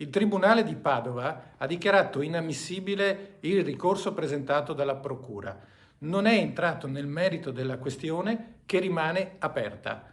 Il Tribunale di Padova ha dichiarato inammissibile il ricorso presentato dalla Procura. Non è entrato nel merito della questione, che rimane aperta.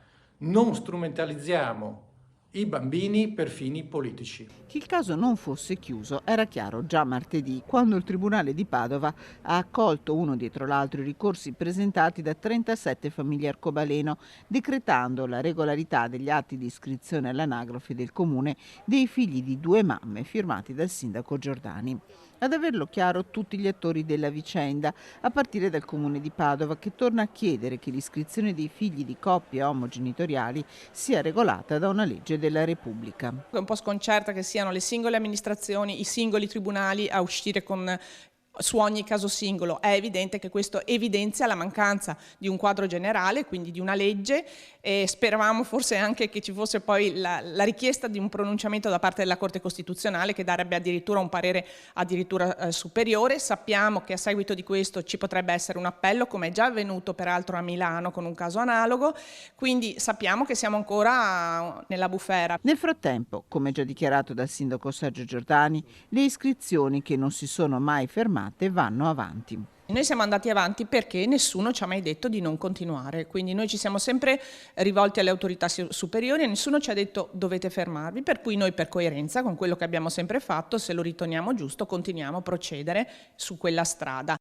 Non strumentalizziamo i bambini per fini politici. Che il caso non fosse chiuso era chiaro già martedì, quando il Tribunale di Padova ha accolto uno dietro l'altro i ricorsi presentati da 37 famiglie arcobaleno, decretando la regolarità degli atti di iscrizione all'anagrafe del comune dei figli di 2 mamme firmati dal sindaco Giordani. Ad averlo chiaro tutti gli attori della vicenda, a partire dal comune di Padova, che torna a chiedere che l'iscrizione dei figli di coppie omogenitoriali sia regolata da una legge della Repubblica. È un po' sconcerta che siano le singole amministrazioni, i singoli tribunali a uscire su ogni caso singolo. È evidente che questo evidenzia la mancanza di un quadro generale, quindi di una legge, e speravamo forse anche che ci fosse poi la richiesta di un pronunciamento da parte della Corte Costituzionale, che darebbe addirittura un parere addirittura superiore. Sappiamo che a seguito di questo ci potrebbe essere un appello, come è già avvenuto peraltro a Milano con un caso analogo, quindi sappiamo che siamo ancora nella bufera. Nel frattempo, come già dichiarato dal sindaco Sergio Giordani, le iscrizioni, che non si sono mai fermate, vanno avanti. Noi siamo andati avanti perché nessuno ci ha mai detto di non continuare, quindi noi ci siamo sempre rivolti alle autorità superiori e nessuno ci ha detto dovete fermarvi, per cui noi, per coerenza con quello che abbiamo sempre fatto, se lo riteniamo giusto, continuiamo a procedere su quella strada.